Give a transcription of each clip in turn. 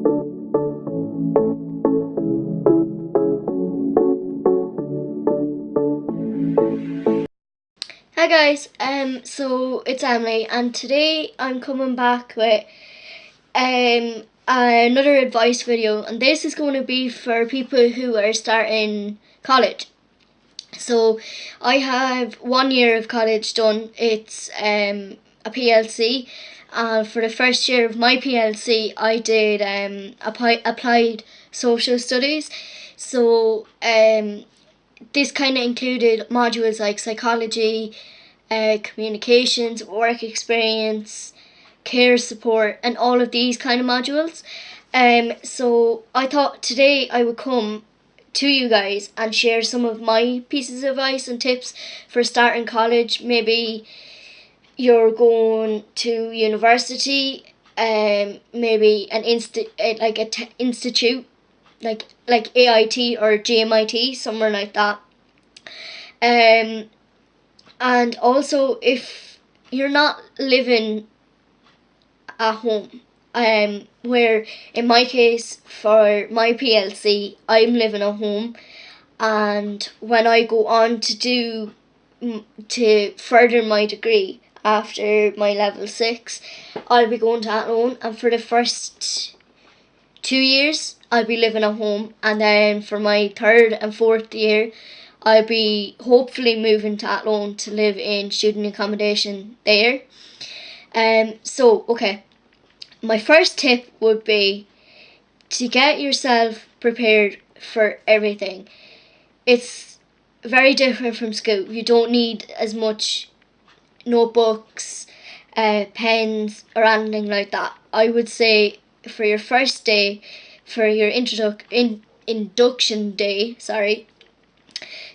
Hi guys, so it's Emily, and today I'm coming back with another advice video, and this is going to be for people who are starting college. So I have 1 year of college done. It's a PLC, and for the first year of my PLC I did applied social studies. So this kind of included modules like psychology, communications, work experience, care support, and all of these kind of modules. So I thought today I would come to you guys and share some of my pieces of advice and tips for starting college. Maybe you're going to university, maybe an institute like AIT or GMIT, somewhere like that. And also, if you're not living at home, where in my case for my PLC I'm living at home, and when I go on to further my degree after my level 6, I'll be going to Athlone, and for the first 2 years I'll be living at home, and then for my third and fourth year I'll be hopefully moving to Athlone to live in student accommodation there. So okay, my first tip would be to get yourself prepared for everything. It's very different from school. You don't need as much notebooks, pens, or anything like that. I would say for your first day, for your induction day,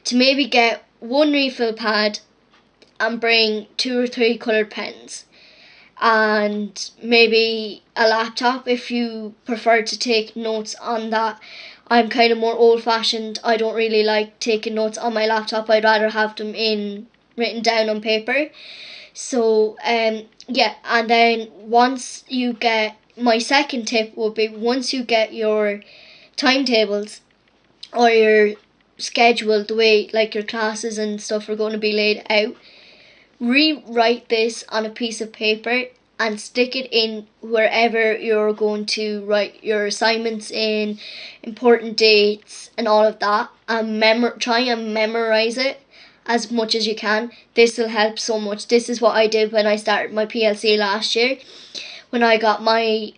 to maybe get one refill pad and bring 2 or 3 coloured pens, and maybe a laptop if you prefer to take notes on that. I'm kind of more old fashioned. I don't really like taking notes on my laptop. I'd rather have them written down on paper. So yeah, and then once you get, my second tip would be, once you get your timetables or your schedule, the way like your classes and stuff are going to be laid out, rewrite this on a piece of paper and stick it in wherever you're going to write your assignments in, important dates and all of that, and try and memorize it as much as you can. This will help so much. This is what I did when I started my PLC last year. When I got my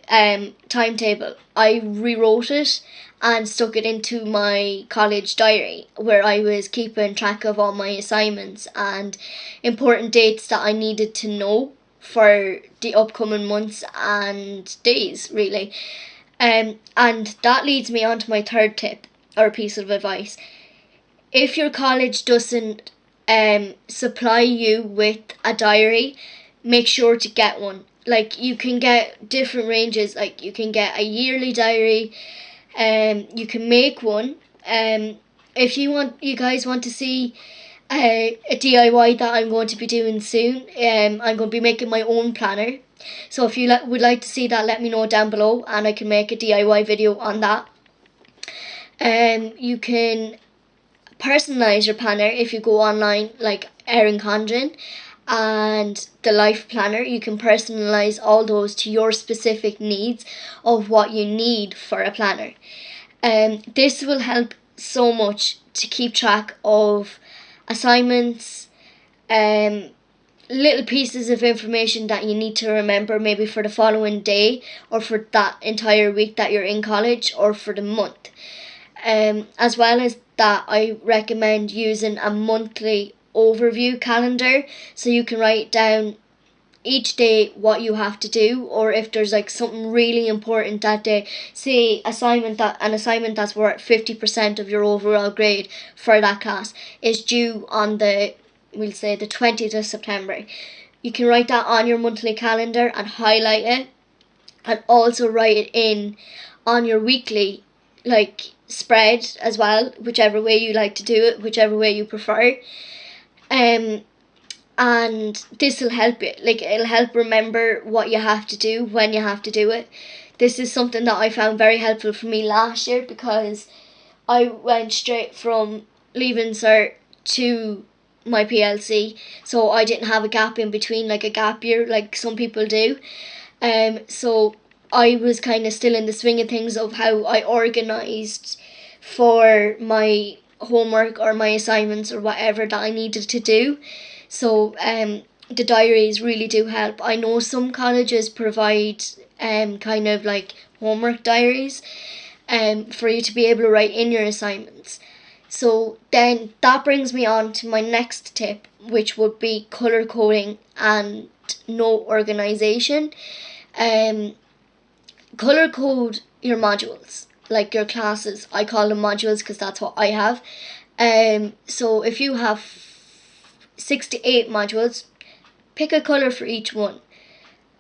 timetable, I rewrote it and stuck it into my college diary, where I was keeping track of all my assignments and important dates that I needed to know for the upcoming months and days, really. And that leads me on to my third tip or piece of advice. If your college doesn't supply you with a diary, make sure to get one. Like, you can get different ranges. Like, you can get a yearly diary. You can make one. If you guys want to see a DIY that I'm going to be doing soon, I'm going to be making my own planner. So if you would like to see that, let me know down below, and I can make a DIY video on that. You can personalize your planner if you go online, like Erin Condren and the Life Planner. You can personalize all those to your specific needs of what you need for a planner. This will help so much to keep track of assignments, little pieces of information that you need to remember, maybe for the following day or for that entire week that you're in college or for the month. As well as that, I recommend using a monthly overview calendar, so you can write down each day what you have to do, or if there's like something really important that day, say an assignment that's worth 50% of your overall grade for that class is due on we'll say the 20th of September. You can write that on your monthly calendar and highlight it, and also write it in on your weekly spread as well, whichever way you like to do it, whichever way you prefer. And and this will help you. Like, it'll help remember what you have to do when you have to do it. This is something that I found very helpful for me last year, because I went straight from leaving cert to my PLC, so I didn't have a gap in between, like a gap year like some people do. So I was kind of still in the swing of things of how I organised for my homework or my assignments or whatever that I needed to do. So the diaries really do help. I know some colleges provide kind of like homework diaries for you to be able to write in your assignments. So then that brings me on to my next tip, which would be colour coding and note organisation. Colour code your modules, like your classes. I call them modules because that's what I have. So if you have 6 to 8 modules, pick a colour for each one.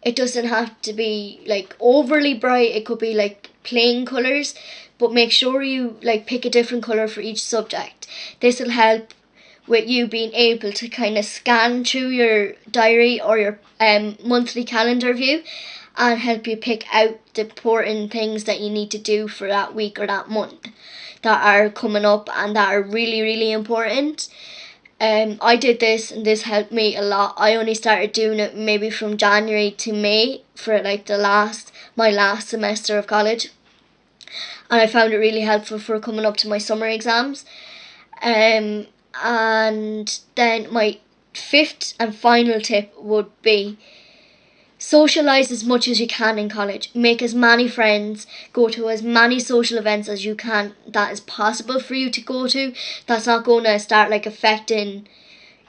It doesn't have to be like overly bright, it could be like plain colours, but make sure you like pick a different colour for each subject. This will help with you being able to kind of scan through your diary or your monthly calendar view and help you pick out the important things that you need to do for that week or that month that are coming up and that are really, really important. I did this and this helped me a lot. I only started doing it maybe from January to May for like my last semester of college, and I found it really helpful for coming up to my summer exams. And then my 5th and final tip would be socialise as much as you can in college. Make as many friends, go to as many social events as you can that is possible for you to go to. That's not going to start like affecting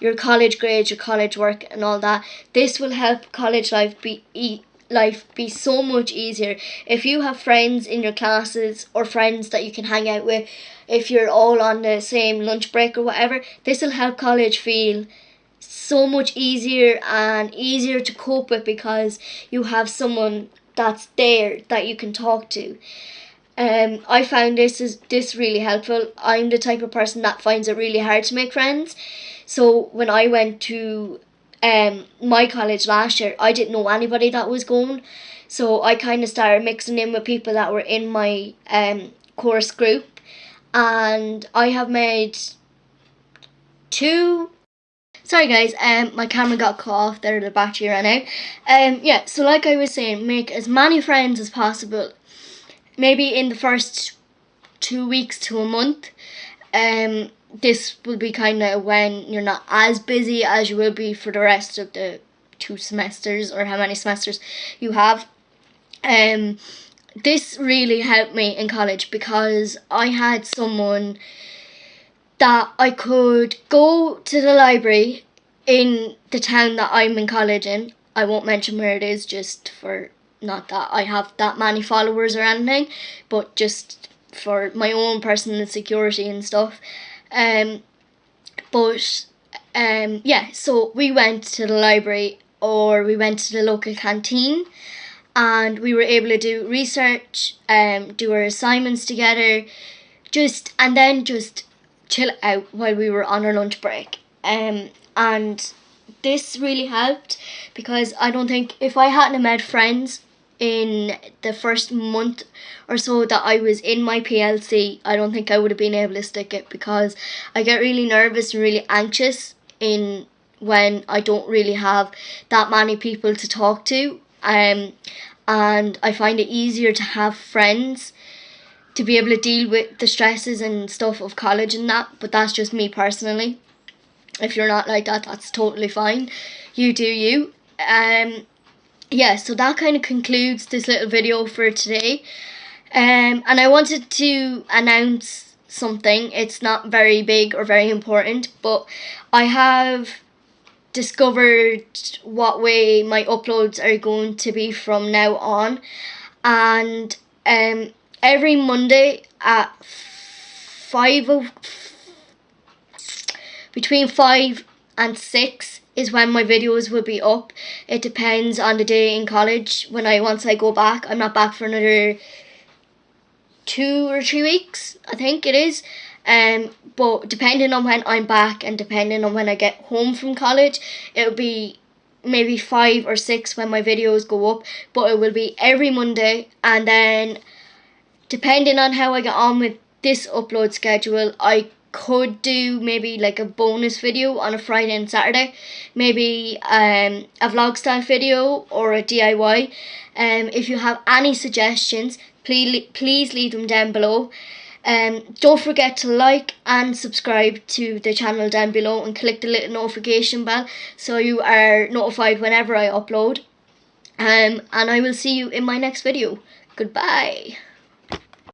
your college grades, your college work and all that. This will help college life be so much easier. If you have friends in your classes or friends that you can hang out with, if you're all on the same lunch break or whatever, this will help college feel so much easier and easier to cope with, because you have someone that's there that you can talk to. I found this really helpful. I'm the type of person that finds it really hard to make friends. So when I went to my college last year, I didn't know anybody that was going. So I kind of started mixing in with people that were in my course group, and I have made 2. Sorry guys, my camera got cut off there, the battery ran out. Yeah, so like I was saying, make as many friends as possible. Maybe in the first 2 weeks to a month. This will be kind of when you're not as busy as you will be for the rest of the 2 semesters or how many semesters you have. This really helped me in college because I had someone that I could go to the library in the town that I'm in college in. I won't mention where it is, just for, not that I have that many followers or anything, but just for my own personal security and stuff. Yeah, so we went to the library or we went to the local canteen, and we were able to do research, do our assignments together, and then chill out while we were on our lunch break. And this really helped, because I don't think, if I hadn't met friends in the first month or so that I was in my PLC, I don't think I would have been able to stick it, because I get really nervous and really anxious when I don't really have that many people to talk to, and I find it easier to have friends to be able to deal with the stresses and stuff of college and that. But that's just me personally. If you're not like that, that's totally fine. You do you. Yeah, so that kind of concludes this little video for today. And I wanted to announce something. It's not very big or very important, but I have discovered what way my uploads are going to be from now on. And every Monday at between 5 and 6 is when my videos will be up. It depends on the day in college. Once I go back, I'm not back for another 2 or 3 weeks, I think it is. But depending on when I'm back and depending on when I get home from college, it'll be maybe 5 or 6 when my videos go up, but it will be every Monday. And then depending on how I get on with this upload schedule, I could do maybe like a bonus video on a Friday and Saturday, maybe a vlog style video or a DIY. If you have any suggestions, please leave them down below. Don't forget to like and subscribe to the channel down below and click the little notification bell so you are notified whenever I upload. And I will see you in my next video. Goodbye.